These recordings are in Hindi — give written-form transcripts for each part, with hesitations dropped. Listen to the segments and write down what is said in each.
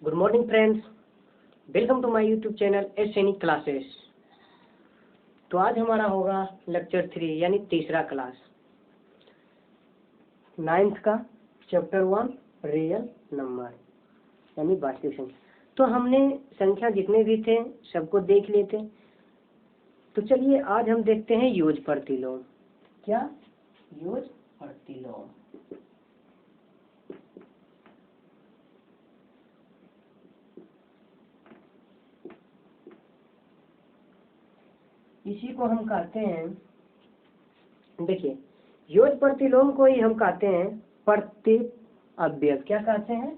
Good morning friends, welcome to my YouTube channel S Sainik Classes. तो आज हमारा होगा लेक्चर 3 यानी तीसरा क्लास 9th का चैप्टर 1 रियल नंबर यानी वास्तविक संख्या। तो हमने संख्या जितने भी थे सबको देख लिए थे। तो चलिए आज हम देखते हैं योग प्रतिलोम। क्या योग प्रतिलोम? इसी को हम कहते हैं, देखिए योग प्रतिलोम को ही हम कहते हैं प्रतीप अवयव। क्या कहते हैं?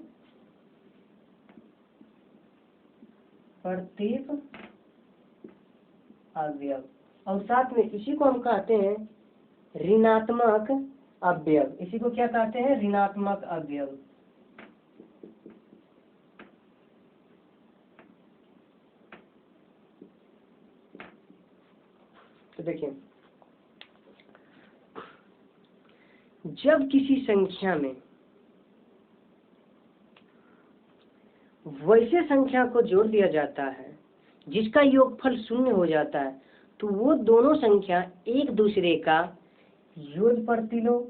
प्रतीप अवयव। और साथ में इसी को हम कहते हैं ऋणात्मक अवयव। इसी को क्या कहते हैं? ऋणात्मक अवयव। तो देखिए, जब किसी संख्या में वैसे संख्या को जोड़ दिया जाता है जिसका योगफल शून्य हो जाता है तो वो दोनों संख्या एक दूसरे का योग प्रतिलोम,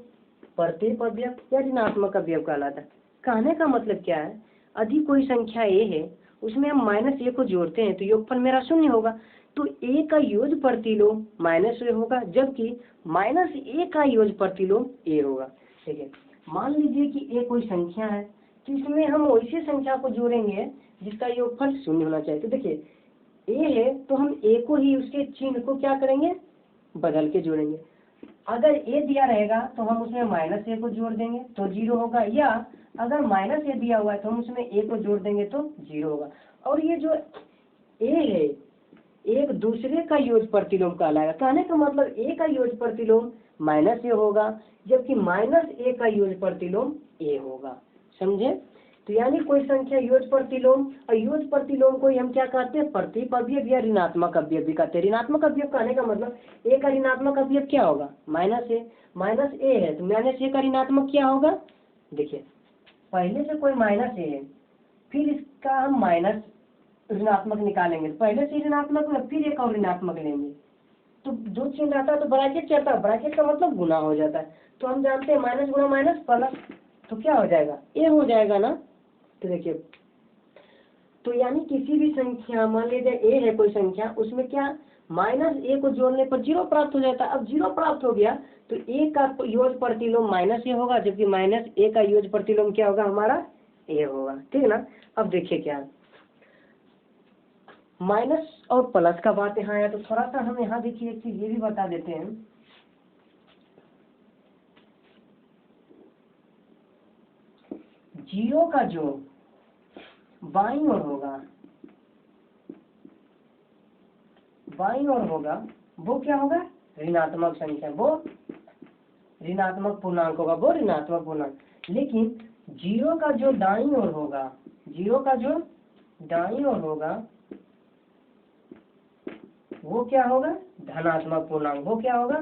प्रतीप अवयव या ऋणात्मक अवयव कहलाता है। कहने का मतलब क्या है? यदि कोई संख्या ए है, उसमें हम -a को जोड़ते हैं तो योगफल मेरा शून्य होगा, तो a का योग प्रतिलोम -a होगा, जबकि -a का योग प्रतिलोम a होगा। ठीक है, मान लीजिए कि a कोई संख्या है तो इसमें हम वैसे संख्या को जोड़ेंगे जिसका योगफल शून्य होना चाहिए। तो देखिए a है तो हम a को ही उसके चिन्ह को क्या करेंगे? बदल के जोड़ेंगे। अगर a दिया रहेगा तो हम उसमें -a को जोड़ देंगे तो 0 होगा, या अगर -a दिया हुआ है तो हम उसमें a को जोड़ देंगे तो 0 होगा। और ये जो a है एक दूसरे का योग प्रतिलोम कहलाएगा। कहने का मतलब a का योग प्रतिलोम -a होगा, जबकि -a का योग प्रतिलोम a होगा। समझे? तो यानी कोई संख्या योग प्रतिलोम, और योग प्रतिलोम को हम क्या कहते हैं? प्रतीप अवयव या ऋणात्मक अवयव भी कहते हैं। ऋणात्मक अवयव कहने का मतलब a का ऋणात्मक अवयव क्या होगा? -a है तो -a का ऋणात्मक क्या होगा? देखिए पहले से कोई -a है, फिर इसका हम माइनस ऋणात्मक निकालेंगे, पहले से ऋणात्मक में फिर एक और ऋणात्मक लेंगे तो जो चिन्ह रहता है तो ब्रैकेट चलता है, ब्रैकेट का मतलब गुना हो जाता है। तो हम जानते हैं माइनस गुना माइनस प्लस, तो क्या हो जाएगा? ए हो जाएगा ना। तो देखिए, तो यानी किसी भी संख्या, मान लीजिए ए है कोई संख्या, उसमें क्या -a को जोड़ने पर 0 प्राप्त हो जाता है। अब 0 प्राप्त हो गया तो a का योग प्रतिलोम -a होगा, जबकि -a का योग प्रतिलोम क्या होगा? हमारा a होगा। ठीक है ना। अब देखिए क्या माइनस और प्लस का बात यहाँ है, तो थोड़ा सा हम यहाँ देखिए एक चीज ये भी बता देते हैं। जीरो का जो बाईं ओर होगा, बाईं ओर होगा वो क्या होगा? ऋणात्मक संख्या, वो ऋणात्मक पूर्णांक होगा, वो ऋणात्मक पूर्णांक। लेकिन जीरो का जो दाईं ओर होगा, जीरो का जो दाईं ओर होगा वो क्या होगा? धनात्मक पूर्णांक। वो क्या होगा?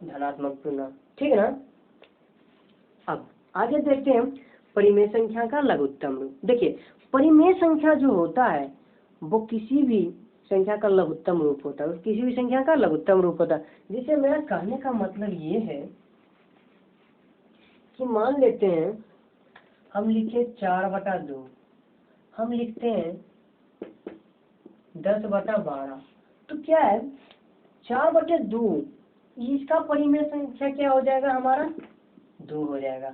धनात्मक पूर्णांक। ठीक है ना। अब आगे देखते हैं परिमेय संख्या का लघुत्तम रूप। देखिए परिमेय संख्या जो होता है वो किसी भी संख्या का लघुत्तम रूप होता है, किसी भी संख्या का लघुत्तम रूप होता है। जैसे मेरा कहने का मतलब ये है कि मान लेते हैं हम लिखे 4/2, हम लिखते हैं 10/12, तो क्या है 4/2 इसका परिमेय संख्या क्या हो जाएगा? हमारा 2 हो जाएगा।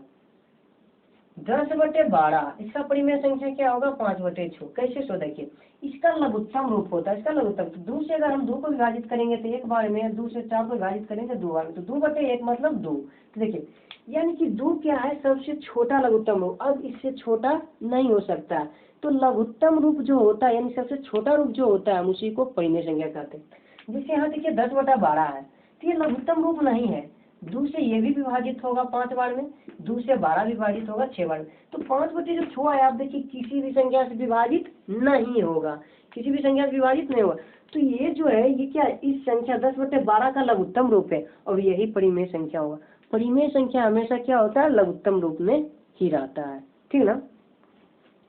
10/12 इसका परिमेय संख्या क्या होगा? 5/6। कैसे? सो देखिए इसका लघुत्तम रूप होता है, इसका लघुत्तम। तो 2 से अगर हम 2 को विभाजित करेंगे तो एक बार में, 2 से 4 को विभाजित करेंगे 2 बार में, तो 2/1 मतलब 2। तो देखिए यानी कि 2 क्या है? सबसे छोटा लघुत्तम रूप। अब इससे छोटा नहीं हो सकता, तो लघुत्तम रूप जो होता है यानी सबसे छोटा रूप जो होता है हम उसी को परिमेय संख्या कहते हैं। जैसे यहाँ देखिए 10/12 है तो ये लघुत्तम रूप नहीं है। 2 से ये भी विभाजित होगा 5 बार में, 2 से 12 विभाजित होगा 6 बार में, तो 5/6 है। आप देखिए किसी भी संख्या से विभाजित नहीं होगा, किसी भी संख्या से विभाजित नहीं होगा। तो ये जो है ये क्या है? इस संख्या 10/12 का लघुत्तम रूप है और यही परिमेय संख्या होगा। परिमेय संख्या हमेशा क्या होता है? लघुत्तम रूप में ही रहता है। ठीक ना।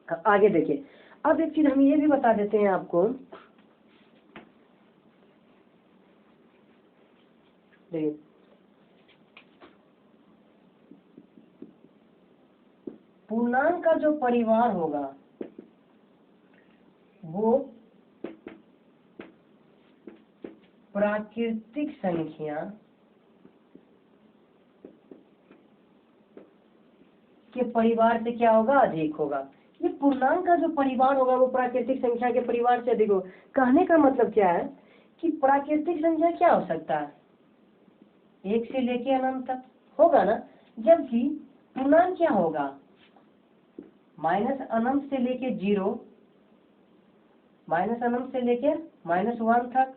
आगे देखिए, अब एक चीज हम ये भी बता देते हैं आपको, देखिए पूर्णांक का जो परिवार होगा वो प्राकृतिक संख्या के परिवार से क्या होगा, अधिक होगा। ये पूर्णांक का जो परिवार होगा वो प्राकृतिक संख्या के परिवार से अधिक होगा। कहने का मतलब क्या है कि प्राकृतिक संख्या क्या हो सकता है, एक से लेके अनंत तक होगा ना, जबकि पूर्णांक क्या होगा, माइनस अनंत से लेके 0, माइनस अनंत से लेके -1 तक,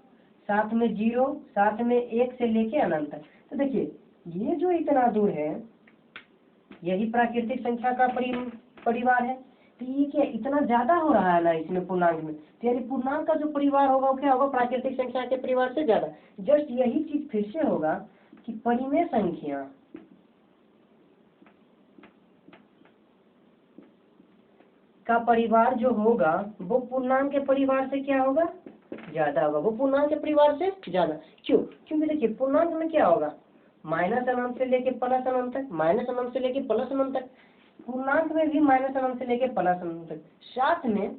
साथ में 0, साथ में 1 से लेके अनंत तक। तो देखिए ये जो इतना दूर है यही प्राकृतिक संख्या का परिवार है। तो ये क्या इतना ज्यादा हो रहा है ना इसमें पूर्णांक में, तो यानी पूर्णांक का जो परिवार होगा वो क्या होगा, प्राकृतिक संख्या के परिवार से ज्यादा। जस्ट यही चीज फिर से होगा कि परिमेय संख्या का परिवार जो होगा वो पूर्णांक के परिवार से क्या होगा, ज्यादा होगा। वो पूर्णांक के परिवार से ज्यादा क्यों, क्योंकि देखिए पूर्णांक में क्या होगा, माइनस अनंत से लेके प्लस अनंत तक, माइनस अनंत से लेके प्लस अनंत तक, पूर्णांक में भी माइनस अनंत से लेके प्लस अनंत तक, साथ में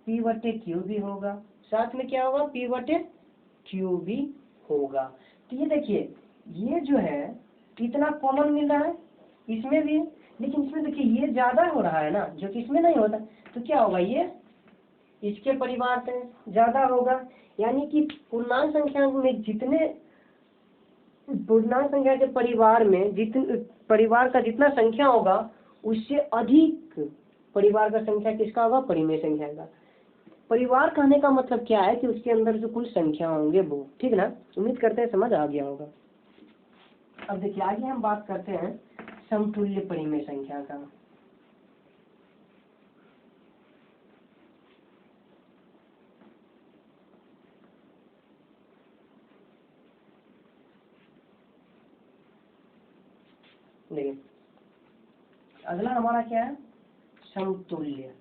p/q भी होगा, साथ में क्या होगा, p/q भी होगा। तो ये देखिए ये जो है इतना कॉमन मिल रहा है इसमें भी, लेकिन इसमें देखिए ये ज्यादा हो रहा है ना, जो कि इसमें नहीं होता। तो क्या होगा, ये इसके परिवार से ज्यादा होगा। यानी कि पूर्णांक संख्या में जितने, पूर्णांक संख्या के परिवार में जितने परिवार का जितना संख्या होगा उससे अधिक परिवार का संख्या किसका होगा, परिमेय संख्या का। परिवार कहने का मतलब क्या है कि उसके अंदर जो कुल संख्या होंगे वो, ठीक ना, उम्मीद करते हैं समझ आ गया होगा। अब देखिए आगे हम बात करते हैं समतुल्य परिमेय संख्या का। देखिए अगला हमारा क्या है, समतुल्य।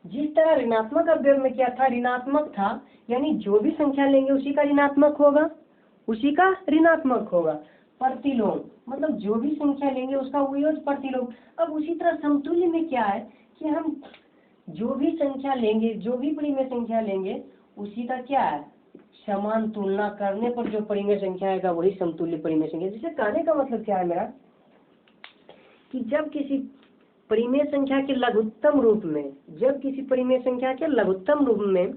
जिस तरह ऋणात्मक अवयव में क्या था, ऋणात्मक था, यानी जो भी संख्या लेंगे उसी का ऋणात्मक होगा, उसी का ऋणात्मक होगा। प्रतिलोम मतलब जो भी संख्या लेंगे उसका वियोज्य प्रतिलोम। अब उसी तरह समतुल्य में क्या है कि हम जो भी संख्या लेंगे, जो भी परिमेय संख्या लेंगे उसी का क्या है, समान तुलना करने पर जो परिमेय संख्या आएगा वही समतुल्य परिमेय संख्या। जिसे कहने का मतलब क्या है मेरा, कि जब किसी परिमेय संख्या के लघुत्तम रूप में, जब किसी परिमेय संख्या के लघुत्तम रूप में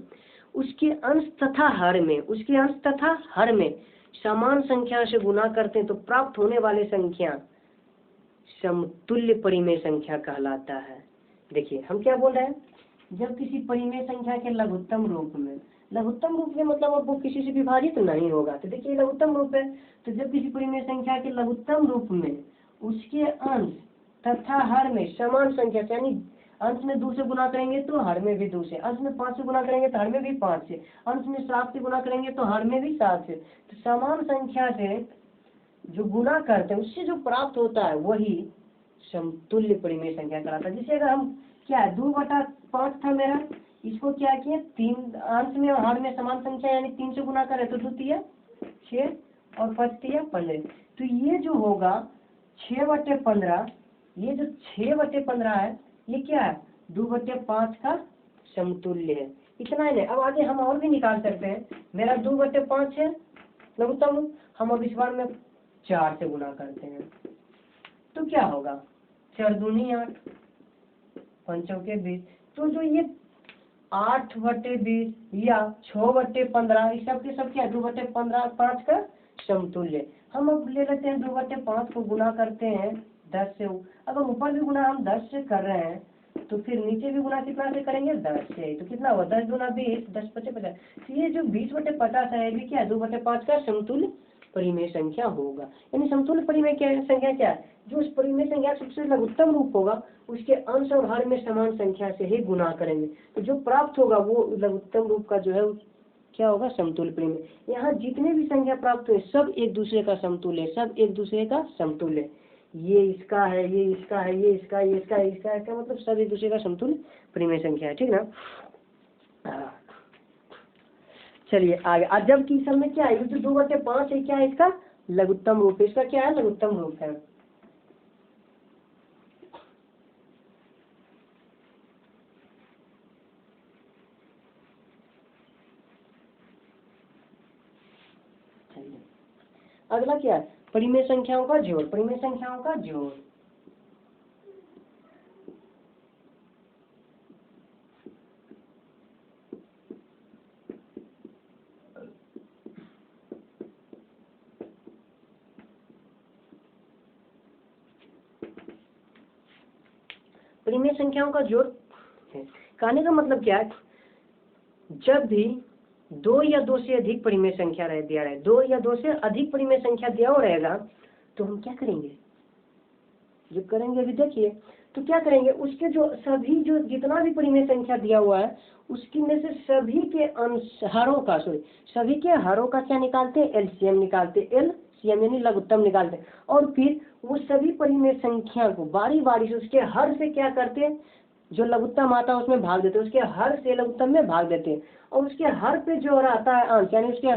उसके अंश तथा हर में, उसके अंश तथा हर में समान संख्या से गुना करते हैं तो प्राप्त होने वाले संख्या समतुल्य परिमेय संख्या कहलाता है। देखिए हम क्या बोल रहे हैं, जब किसी परिमेय संख्या के लघुत्तम रूप में, लघुत्तम रूप में मतलब अब वो किसी से विभाजित नहीं होगा। तो देखिए लघुत्तम रूप है, तो जब किसी परिमेय संख्या के लघुत्तम रूप में उसके अंश तथा हर में समान संख्या, यानी अंश में 2 से गुना करेंगे तो हर में भी 2 से, अंश में 5 से गुना करेंगे तो हर में भी 5 से, अंश में 7 से गुना करेंगे तो हर में भी 7 से, तो समान संख्या से जो गुना करते हैं उससे जो प्राप्त होता है वही समतुल्य परिमेय संख्या कहलाता है। जिसे अगर हम क्या है 2/5 था मेरा, इसको क्या किए 3 अंश में और हर में समान संख्या यानी 3 से गुना करें तो 2 तिया 6 और 5 तिया 15। तो ये जो होगा 6/15, ये जो 6/15 है ये क्या है 2/5 का समतुल्य है। इतना ही नहीं, अब आगे हम और भी निकाल सकते हैं। मेरा 2/5 है लघुत्तम, हम अब इस बार में 4 से गुना करते हैं तो क्या होगा 4 दूनी 8, 5 चौके 20। तो जो ये 8/20 या 6/15 इस सब के सब क्या 2/5 का समतुल्य। हम अब ले लेते हैं 2/5 को गुना करते हैं 10 से, अगर ऊपर भी गुना हम 10 से कर रहे हैं तो फिर नीचे भी गुना कितना से करेंगे 10 से, तो कितना हुआ 10 दूना 20, 10 पचे 50। तो ये जो 20/50 है ये भी क्या 2/5 का समतुल्य परिमेय संख्या होगा। यानी समतुल्य परिमेय संख्या क्या है? जो उस परिमेय संख्या सबसे लघुत्तम रूप होगा उसके अंश और हर में समान संख्या से ही गुना करेंगे, तो जो प्राप्त होगा वो लघुत्तम रूप का जो है क्या होगा? समतुल्य परिमेय। यहाँ जितने भी संख्या प्राप्त हुए सब एक दूसरे का समतुल्य, सब एक दूसरे का समतुल्य। ये इसका है, ये इसका है, ये इसका, ये इसका, इसका, इसका, मतलब सब एक दूसरे का समतुल्य परिमेय संख्या है, ठीक ना। चलिए आगे। आज जबकि सब में क्या है? जो 2/5 है क्या है? इसका लघुत्तम रूप है। इसका क्या है? लघुत्तम रूप है। अगला क्या है? परिमेय संख्याओं का जोड़। परिमेय संख्याओं का जोड़। परिमेय संख्याओं का जोड़ कहने का मतलब क्या है? जब भी 2 या 2 से अधिक परिमेय संख्या दिया रहे, 2 या 2 से अधिक परिमेय संख्या दिया हुआ रहेगा, तो हम क्या करेंगे? जो करेंगे अभी देखिए, तो क्या करेंगे? उसके जो सभी जो जितना भी परिमेय संख्या दिया हुआ है उसकी में से सभी के अंश हरों का सभी के हरों का क्या निकालते हैं? एलसीएम निकालते हैं। एलसीएम यानी लघुत्तम निकालते हैं, और फिर वो सभी परिमेय संख्या को बारी बारी से उसके हर से क्या करते हैं? जो लघुत्तम आता है उसमें भाग देते हैं, उसके हर से लघुत्तम में भाग देते हैं, और उसके हर पे जो आता है अंश, यानी उसके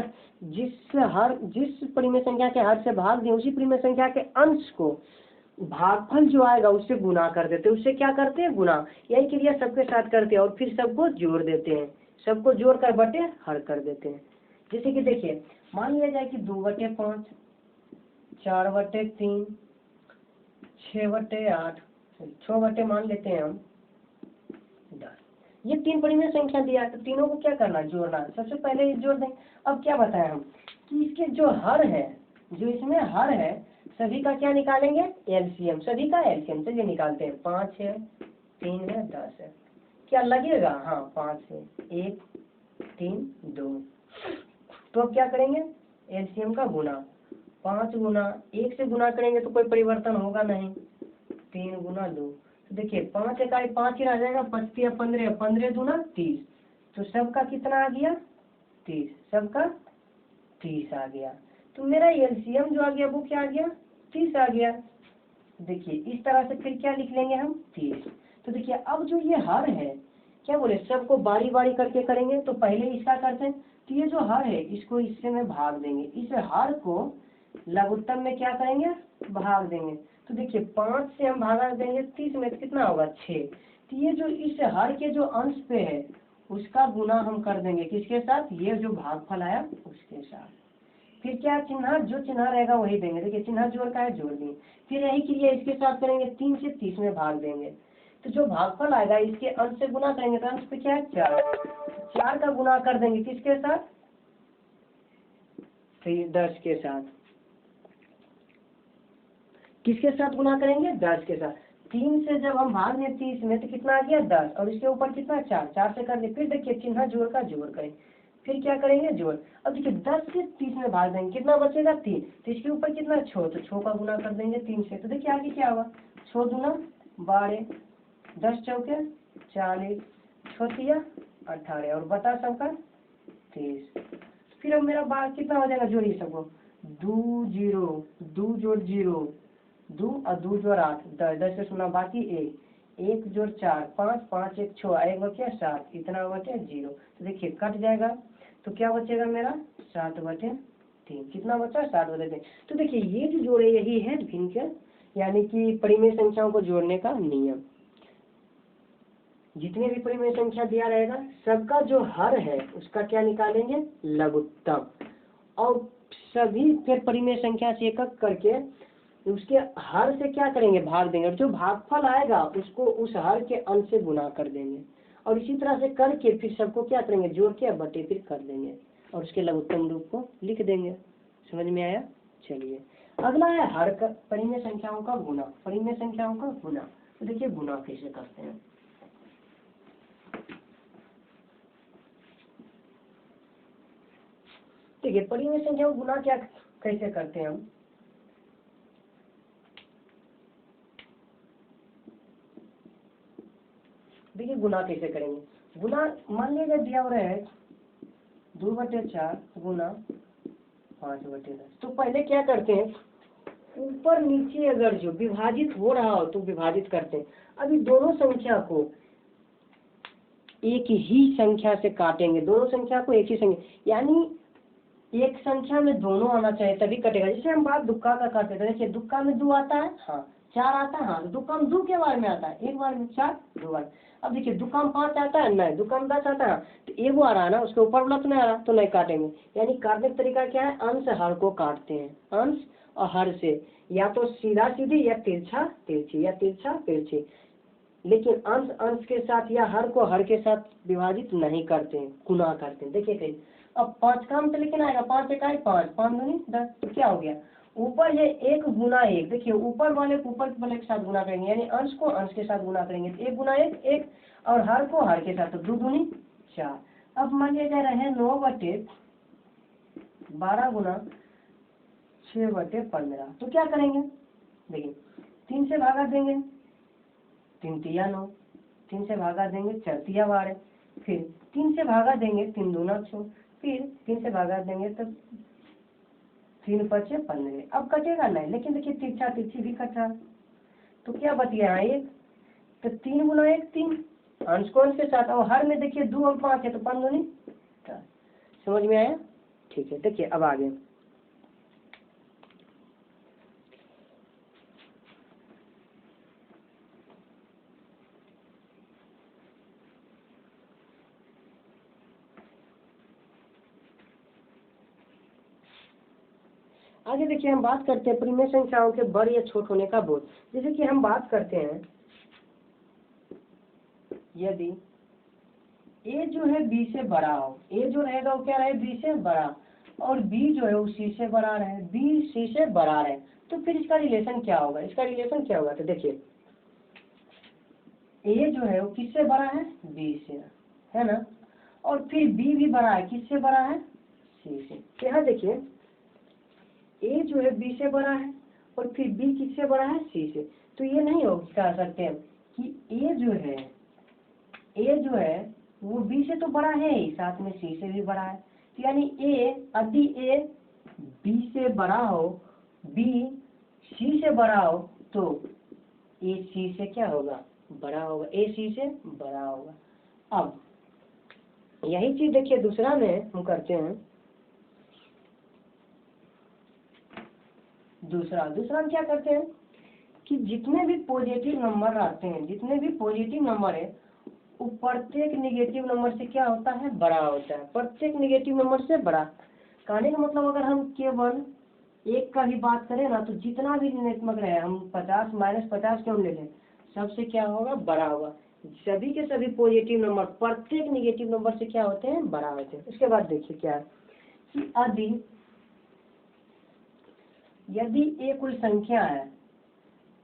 जिस परिमेय संख्या के हर से भाग दें उसी परिमेय संख्या के अंश को भागफल जो आएगा उससे गुना कर देते हैं। उससे क्या करते हैं? गुना। यही क्रिया सबके साथ करते हैं और फिर सबको जोड़ देते हैं, सबको जोड़ कर बटे हर कर देते हैं। जैसे कि देखिए, मान लिया जाए कि 2/5, 4/3, 6/8, 6 मान लेते हैं हम 10। ये 3 परिमेय संख्या दिया है, तो तीनों को क्या करना? जोड़ना। सबसे पहले ये जोड़ दें। अब क्या बताएं हम कि इसके जो हर है, जो इसमें हर है सभी का क्या निकालेंगे? एलसीएम। सभी का एलसीएम चलिए निकालते हैं। 5 है, 3 है, 10 है। क्या लगेगा? हाँ 5 है, 1, 3, 2। तो अब क्या करेंगे? एलसीएम का गुना। 5 गुना 1 से गुना करेंगे तो कोई परिवर्तन होगा नहीं। 3 गुना 2, तो देखिए 5 इकाई 5 ही रह जाएगा। 5 या 15, 15 दूना 30, तो सबका कितना आ गया? 30। सबका 30 आ गया। तो मेरा एलसीएम जो आ गया वो क्या आ गया? 30 आ गया। देखिए इस तरह से फिर क्या लिख लेंगे हम? 30। तो देखिए अब जो ये हर है, क्या बोले, सबको बारी बारी करके करेंगे। तो पहले इसका करते हैं, तो ये जो हर है इसको इससे में भाग देंगे, इस हर को लघुत्तम में क्या करेंगे? भाग देंगे। तो देखिए 5 से हम भागा देंगे 30 में, तो कितना होगा? 6। तो ये जो इस हर के जो अंश पे है उसका गुना हम कर देंगे किसके साथ? ये जो भागफल आया उसके साथ। फिर क्या चिन्ह, जो चिन्ह रहेगा वही देंगे। देखिए चिन्ह जोड़ का है, जोड़ दिए। फिर यही क्रिया इसके साथ करेंगे, 3 से 30 में भाग देंगे, तो जो भागफल आएगा इसके अंश से गुना करेंगे, तो अंश पे क्या है? 4। 4 का गुना कर देंगे किसके साथ? 10 के साथ। किसके साथ गुना करेंगे? 10 के साथ। 3 से जब हम भाग दें 30 में तो कितना आ गया? 10, और इसके ऊपर कितना? 4। 4 से कर दे। फिर देखिए चिन्ह जोड़ का जोड़ करें, फिर क्या करेंगे? जोड़। अब देखिए 10 से 30 में भाग देंगे, कितना बचेगा? 3। तो इसके ऊपर कितना? 6, तो 6 का गुना कर देंगे 3 से। तो देखिए आगे क्या होगा? 6 दूना 12, 10 चौके 40, 6 तिया 18, और बता सबका 30। फिर अब मेरा बार कितना हो जाएगा? जोड़िए सबको। 2 0, 2 जोड़ 0, 2 और 2 जोड़ 8, 10, 10 से सुना बाकी 1, 1 जोड़ 4, 5, 5 1 6, 1 बचे 7, इतना बचे 0। तो देखिए कट जाएगा, तो क्या बचेगा मेरा? 7/3। कितना बचा? 7/3। तो देखिए ये जो जोड़े यही है भिन्न, यानी कि परिमेय संख्याओं को जोड़ने का नियम। जितने भी परिमेय संख्या दिया रहेगा सबका जो हर है उसका क्या निकालेंगे? लघुत्तम। और सभी फिर परिमेय संख्या से एक एक करके उसके हर से क्या करेंगे? भाग देंगे, और जो भागफल आएगा उसको उस हर के अंश से गुना कर देंगे, और इसी तरह से करके फिर सबको क्या करेंगे? जोड़ के बटे फिर कर देंगे, और उसके लघुत्तम रूप को लिख देंगे। समझ में आया? चलिए अगला है हर का परिमेय संख्याओं का गुना। परिमेय संख्याओं का गुना, तो देखिए गुना कैसे करते हैं। देखिए परिमेय संख्या को गुना क्या कैसे करते हैं हम, देखिए गुना कैसे करेंगे। गुना मान लीजिए दिया हुआ है 2/4 गुना 5/10। तो पहले क्या करते हैं, ऊपर नीचे अगर जो विभाजित हो रहा हो तो विभाजित करते हैं। अभी दोनों संख्या को एक ही संख्या से काटेंगे, दोनों संख्या को एक ही संख्या, यानी एक संख्या में दोनों आना चाहिए तभी कटेगा। जैसे हम बात दुक्का का करते थे, देखिए दुक्का में 2 आता है, हाँ 4 आता है, हाँ दुक्का में 2 के बार में आता है, एक बार में 4 2 बार। अब देखिए दुक्का में 5 आता है, नहीं दुक्का में 10 आता है, तो एगो आ रहा है ना, उसके ऊपर वाला तो नहीं आ रहा, तो नहीं काटेंगे। यानी काटने का तरीका क्या है, अंश हर को काटते हैं, अंश और हर से, या तो सीधा सीधी या तिरछा तिरछी या तिरछा तिरछी, लेकिन अंश अंश के साथ या हर को हर के साथ विभाजित नहीं करते हैं, गुना करते हैं। देखिए कहीं अब 5 काम तो लेकिन आएगा, 5 इकाई 5, 5 दूनी 10, तो क्या हो गया, ऊपर ये 1 गुना 1, देखिए ऊपर वाले को ऊपर वाले के साथ गुना करेंगे, यानी अंश को अंश के साथ गुना करेंगे, 1 गुना 1 1, और हर को हर के साथ, तो 2 दूनी 4। अब मान लिया जा रहा है 9/12 गुना 6/15, तो क्या करेंगे, देखिए 3 से भागा देंगे, 3 तिया 9, 3 से भागा देंगे 4 तिया 12, फिर 3 से भागा देंगे 3 दूना 6, फिर 3 से भागा देंगे तो 3 5 15। अब कटेगा नहीं, लेकिन देखिए तिरछा तिरछी भी कट रहा, तो क्या बच गया 1, तो 3 गुना 1 3, अंश को अंश के साथ, और हर में देखिए 2 और 5 है, तो 5 दूनी 4। समझ में आया, ठीक है। देखिए अब आगे आगे देखिए हम बात करते हैं परिमेय संख्याओं के बड़ या छोट होने का बोध। जैसे कि हम बात करते हैं, यदि a जो है b से बड़ा हो, a जो रहेगा वो क्या रहे, b से बड़ा, और b जो है वो c से बड़ा रहे, b c से बड़ा रहे, तो फिर इसका रिलेशन क्या होगा, इसका रिलेशन क्या होगा, तो देखिए a जो है वो किससे बड़ा है, b से, है ना, और फिर b भी बड़ा है, किससे बड़ा है, c से। तो यहाँ देखिए a जो है b से बड़ा है और फिर b किससे बड़ा है, c से। तो ये नहीं हो कह सकते हैं कि a जो है वो b से तो बड़ा है ही, साथ में c से भी बड़ा है, तो यानी यदि a b से बड़ा हो, b c से बड़ा हो, तो a c से क्या होगा, बड़ा होगा, a c से बड़ा होगा। अब यही चीज देखिए दूसरा में हम करते हैं, दूसरा हम क्या करते हैं कि जितने भी पॉजिटिव नंबर आते हैं, जितने भी पॉजिटिव नंबर है, वो प्रत्येक नेगेटिव नंबर से क्या होता है, बड़ा होता है, प्रत्येक नेगेटिव नंबर से बड़ा। कहने का मतलब अगर हम केवल एक का भी बात करें ना, तो जितना भी ऋणात्मक रहे, हम 50 -50 क्यों ले लें, सबसे क्या होगा, बड़ा होगा। सभी के सभी पॉजिटिव नंबर प्रत्येक नेगेटिव नंबर से क्या होते हैं, बड़ा होते हैं। उसके बाद देखिए क्या है कि यदि ए कोई संख्या है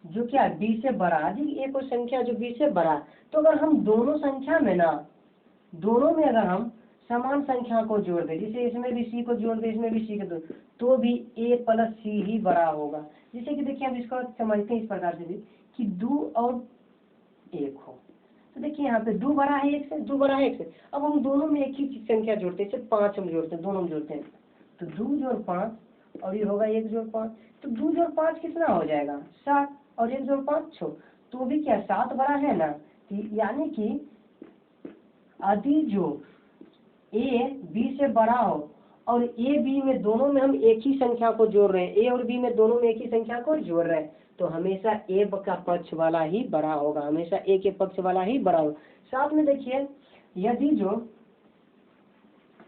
जो क्या b से बड़ा, यदि ए कोई संख्या जो b से बड़ा, तो अगर हम दोनों संख्या में ना, दोनों में अगर हम समान संख्या को जोड़ दें, जैसे इसमें भी c को जोड़ दें, इसमें भी c को जोड़, तो भी a + c ही बड़ा होगा। जैसे कि देखिए अब इसको समझते हैं इस प्रकार से भी कि 2 और 1 हो, तो देखिए यहाँ पे 2 बड़ा है 1 से, 2 बड़ा है 1 से। अब हम दोनों में एक ही संख्या जोड़ते हैं, सिर्फ 5 हम जोड़ते हैं, दोनों में जोड़ते हैं, तो 2 जोड़ 5 और ये होगा 1 जोड़ 5, तो 2 जोड़ 5 कितना हो जाएगा, 7, और 1 जोड़ 5 6, तो भी क्या 7 बड़ा है ना। यानी कि यदि जो a b से बड़ा हो और a b में दोनों में हम एक ही संख्या को जोड़ रहे हैं, a और b में दोनों में एक ही संख्या को जोड़ रहे हैं, तो हमेशा a का पक्ष वाला ही बड़ा होगा, हमेशा a के पक्ष वाला ही बड़ा होगा। साथ में देखिए यदि जो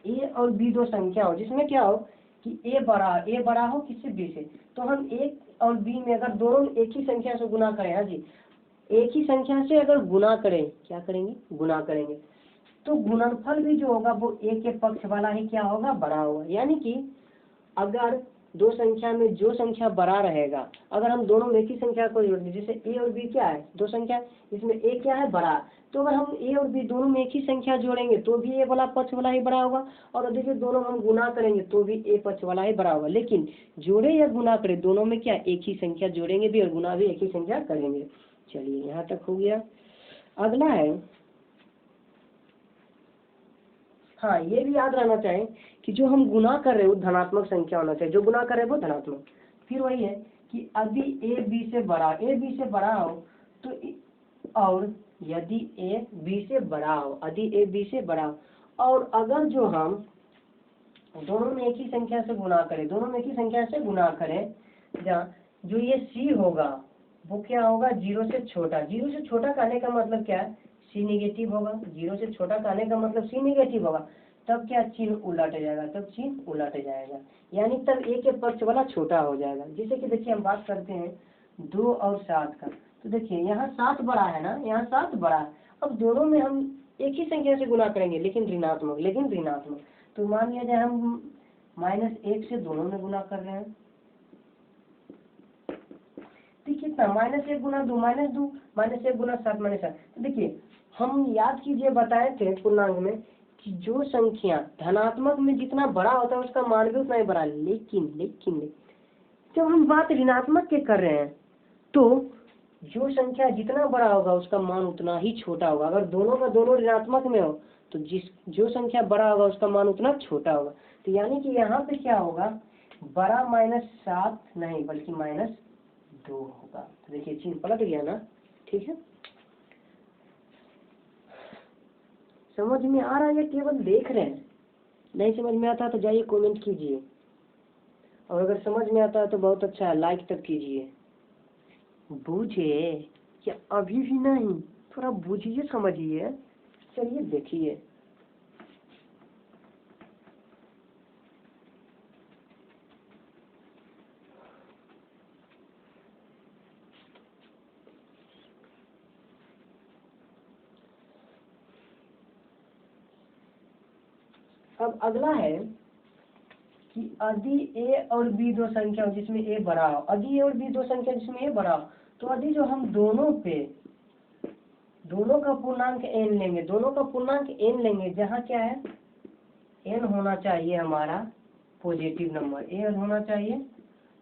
a और b दो संख्या हो जिसमें क्या हो कि a बड़ा हो किससे, b से, तो हम a और b में अगर दोनों एक ही संख्या से गुना करें, हाँ जी, एक ही संख्या से अगर गुना करें, क्या करेंगे, गुना करेंगे, तो गुणनफल भी जो होगा वो a के पक्ष वाला ही क्या होगा, बड़ा होगा। यानी कि अगर दो संख्या में जो संख्या बड़ा रहेगा, अगर हम दोनों में एक ही संख्या को जोड़ दें, जैसे ए और बी क्या है दो संख्या, इसमें ए क्या है बड़ा, तो अगर हम ए और बी दोनों में एक ही संख्या जोड़ेंगे तो भी ए वाला पक्ष वाला ही बड़ा होगा, और देखिए दोनों हम गुना करेंगे तो भी ए पक्ष वाला ही बड़ा होगा। लेकिन जोड़े या गुना करें दोनों में क्या एक ही संख्या जोड़ेंगे भी और गुना भी एक ही संख्या करेंगे। चलिए यहाँ तक हो गया। अगला है, हाँ ये भी याद रहना चाहिए कि जो हम गुना कर रहे हैं वो धनात्मक संख्या होना चाहिए, जो गुना कर रहे हैं वो धनात्मक। फिर वही है कि यदि ए बी से बड़ा हो तो और यदि ए बी से बड़ा हो, यदि ए बी से बड़ा हो, और अगर जो हम दोनों में एक ही संख्या से गुना करें, दोनों में एक ही संख्या से गुना करें, जहाँ जो ये सी होगा वो क्या होगा जीरो से छोटा। जीरो से छोटा कहने का मतलब क्या है, सी निगेटिव होगा। जीरो से छोटा कहने का मतलब सी निगेटिव होगा, तब क्या चिन्ह उलट जाएगा, तब चिन्ह उलट जाएगा, यानी तब ए के पक्ष वाला छोटा हो जाएगा। जैसे कि देखिए हम बात करते हैं 2 और 7 का, तो देखिए यहाँ 7 बड़ा है ना, यहाँ 7 बड़ा है। अब दोनों में हम एक ही संख्या से गुना करेंगे लेकिन ऋणात्मक, तो मान लिया जाए हम -1 से दोनों में गुना कर रहे हैं, तो कितना -1 गुना 2 -2, -1 गुना 7 -7। तो देखिए हम याद कीजिए बताए थे पूर्णांक में कि जो संख्या धनात्मक में जितना बड़ा होता है उसका मान भी उतना ही बड़ा, लेकिन जब हम बात ऋणात्मक के कर रहे हैं तो जो संख्या जितना बड़ा होगा उसका मान उतना ही छोटा होगा। अगर दोनों का दोनों ऋणात्मक में हो तो जो संख्या बड़ा होगा उसका मान उतना छोटा होगा। तो यानी कि यहाँ पे क्या होगा, बड़ा -7 नहीं बल्कि -2 होगा। तो देखिए चिन्ह पलट गया ना, ठीक है। समझ में आ रहा है या केवल देख रहे हैं? नहीं समझ में आता तो जाइए कमेंट कीजिए, और अगर समझ में आता है तो बहुत अच्छा है, लाइक तक कीजिए। बूझे क्या अभी भी नहीं, थोड़ा बूझिए समझिए। चलिए देखिए, अब अगला है कि यदि ए और बी दो संख्या हो जिसमें ए बड़ा हो, यदि ए और बी दो संख्या जिसमें ए बड़ा हो, तो यदि जो हम दोनों का पूर्णांक n लेंगे, जहाँ क्या है n होना चाहिए हमारा पॉजिटिव नंबर, n होना चाहिए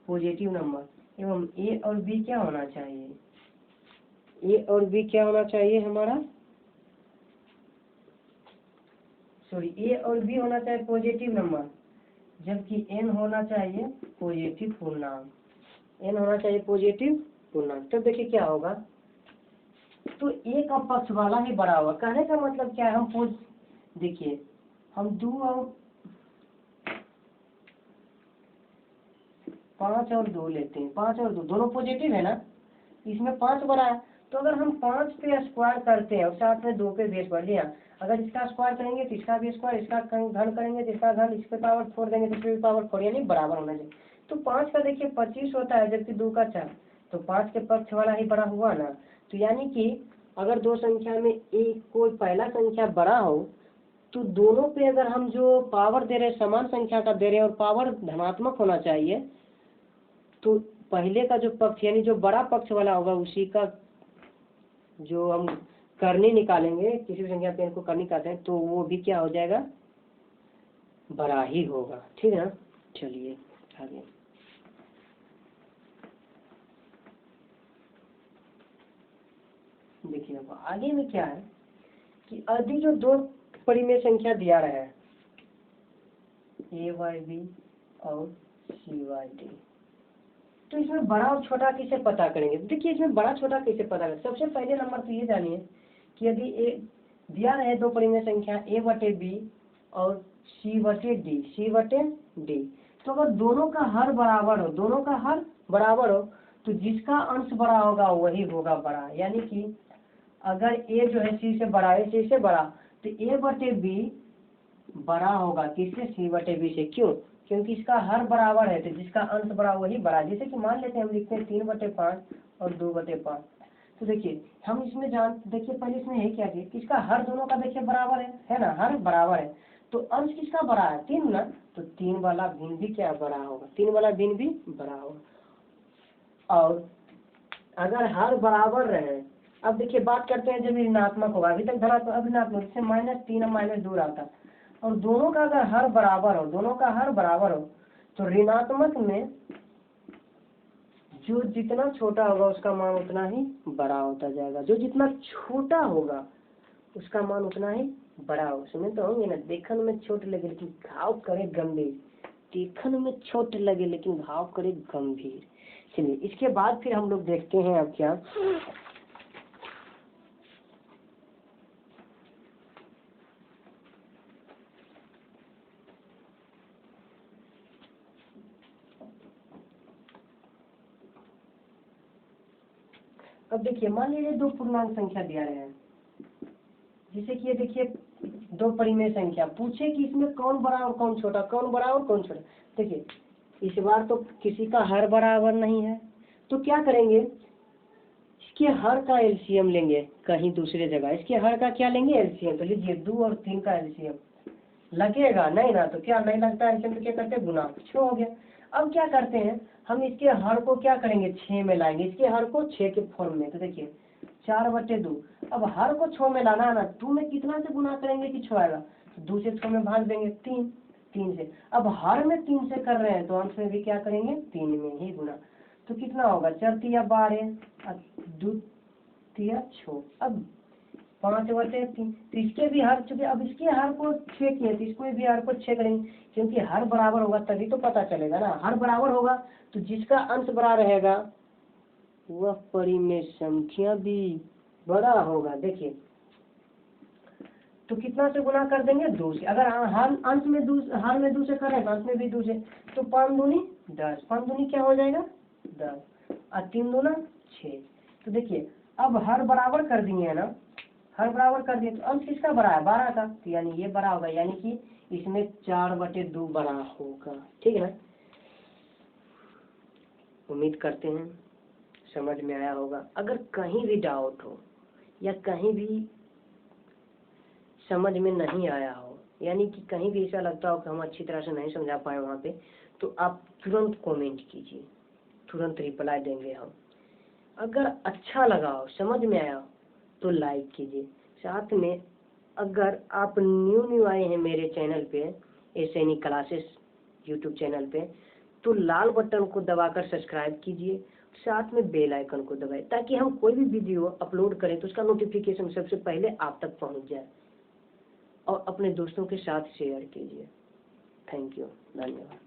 पॉजिटिव नंबर, एवं a और b क्या होना चाहिए, हमारा a और b होना चाहिए पॉजिटिव नंबर, जबकि n होना चाहिए पॉजिटिव पूर्णांक। तब देखिए क्या होगा, तो a का पक्ष वाला ही बड़ा होगा। कहने का मतलब क्या है, हम देखिए हम 2 और 5 और 2 लेते हैं, 5 और 2 दोनों पॉजिटिव है ना, इसमें 5 बड़ा है, तो अगर हम 5 पे स्क्वायर करते हैं और साथ में 2 पे भी स्क्वायर लिया, अगर इसका स्क्वायर करेंगे तो इसका भी स्क्वायर, इसका घन करेंगे तो इसका घन, इसके पावर 4 देंगे तो इसके भी पावर 4, यानी बराबर होना चाहिए। तो 5 का देखिए 25 होता है, जबकि 2 का 4, तो 5 के पक्ष वाला ही बड़ा हुआ ना। तो यानी कि अगर दो संख्या में एक कोई पहला संख्या बड़ा हो तो दोनों पे अगर हम जो पावर दे रहे हैं समान संख्या का दे रहे हैं और पावर धनात्मक होना चाहिए, तो पहले का जो पक्ष यानी जो बड़ा पक्ष वाला होगा उसी का जो हम करनी निकालेंगे, किसी भी संख्या पे इनको करनी कहते हैं, तो वो भी क्या हो जाएगा, बड़ा ही होगा, ठीक है ना। चलिए आगे, देखिए अब आगे में क्या है कि यदि जो दो परिमेय संख्या दिया रहा है a/b और c/d, तो इसमें बड़ा और छोटा कैसे पता करेंगे। देखिए इसमें बड़ा छोटा कैसे पता करें, सबसे पहले नंबर तो ये जानिए कि यदि ए दिया रहे दो परिमेय संख्या a/b और c/d, तो अगर दोनों का हर बराबर हो, तो जिसका अंश बड़ा होगा वही होगा बड़ा। यानी कि अगर a जो है c से बड़ा, तो a/b बड़ा होगा किससे, c/b से। क्यों, क्योंकि इसका हर बराबर है, तो जिसका अंश बड़ा वही बड़ा। जैसे कि मान लेते हैं हम लिखते हैं 3/5 और 2/5, तो देखिए हम इसमें देखिए पहले इसमें है क्या कि इसका हर दोनों का देखिए बराबर है ना, हर बराबर है, तो अंश किसका बड़ा है? 3 ना, तो 3 वाला भिन्न भी क्या बड़ा होगा? 3 वाला भिन्न भी बड़ा होगा। और अगर हर बराबर रहे, अब देखिए बात करते हैं जब ऋणात्मक होगा, अभी तक धनात्मक अब ऋणात्मक, जैसे -3 और -2 आता, और दोनों का अगर हर बराबर हो, दोनों का हर बराबर हो, तो ऋणात्मक में जो जितना छोटा होगा उसका मान उतना ही बड़ा होता जाएगा, जो जितना छोटा होगा उसका मान उतना ही बड़ा हो। उसमें तो होंगे ना, देखन में छोट लगे लेकिन घाव करे गंभीर, देखन में छोट लगे लेकिन घाव करे गंभीर। चलिए इसके बाद फिर हम लोग देखते हैं अब क्या, अब देखिए मान लीजिए दो पूर्णांक संख्या दिया रहे हैं, जैसे कि ये देखिए दो परिमेय संख्या, पूछे कि इसमें कौन बड़ा और कौन छोटा, कौन बड़ा और कौन छोटा। देखिए इस बार तो किसी का हर बराबर नहीं है, तो क्या करेंगे, इसके हर का एलसीएम लेंगे कहीं दूसरे जगह, इसके हर का क्या लेंगे? एलसीएम। तो लीजिए 2 और 3 का एलसीएम लगेगा नहीं ना, तो क्या नहीं लगता है एलसीएम, तो क्या करते हैं? गुना, 6 हो गया। अब क्या करते हैं, हम इसके हर को क्या करेंगे? 6 में लाएंगे, इसके हर को 6 के फॉर्म में। तो देखिए 4/2, अब हर को 6 में लाना है ना, 2 में कितना से गुना करेंगे कि 6 आएगा? तो 2 से 6 में भाग देंगे 3, 3 से। अब हर में 3 से कर रहे हैं तो अंश में भी क्या करेंगे? 3 में ही गुना। तो कितना होगा? 4 तिया 12, 2 तिया 6, अब 5/3। तो इसके भी हर, चूंकि अब इसके हर को 6 किए तो इसको भी हर को 6 करेंगे, क्योंकि हर बराबर होगा तभी तो पता चलेगा ना। हर बराबर होगा तो जिसका अंश बड़ा रहेगा वह परिमेय संख्या भी बड़ा होगा। देखिए तो कितना से गुना कर देंगे? 2 से। अगर हर अंश में 2, हर में 2 से कर रहे हैं तो अंश में भी 2 से, तो 5 दूनी 10, 5 दूनी क्या हो जाएगा? 10, और 3 दूना 6। तो देखिए अब हर बराबर कर दिए है ना, हर बराबर कर दिए तो अंश किसका बड़ा है? 12 का, तो यानी ये बड़ा होगा, यानी कि इसमें 4/2 बड़ा होगा। ठीक है ना, उम्मीद करते हैं समझ में आया होगा। अगर कहीं भी डाउट हो या कहीं भी समझ में नहीं आया हो, यानी कि कहीं भी ऐसा लगता हो कि हम अच्छी तरह से नहीं समझा पाए वहाँ पे, तो आप तुरंत कमेंट कीजिए, तुरंत रिप्लाई देंगे हम। अगर अच्छा लगा हो, समझ में आया हो, तो लाइक कीजिए। साथ में अगर आप न्यू आए हैं मेरे चैनल पे, एसएनई क्लासेस यूट्यूब चैनल पे, तो लाल बटन को दबाकर सब्सक्राइब कीजिए, साथ में बेल आइकन को दबाएं, ताकि हम कोई भी वीडियो अपलोड करें तो उसका नोटिफिकेशन सबसे पहले आप तक पहुंच जाए। और अपने दोस्तों के साथ शेयर कीजिए। थैंक यू, धन्यवाद।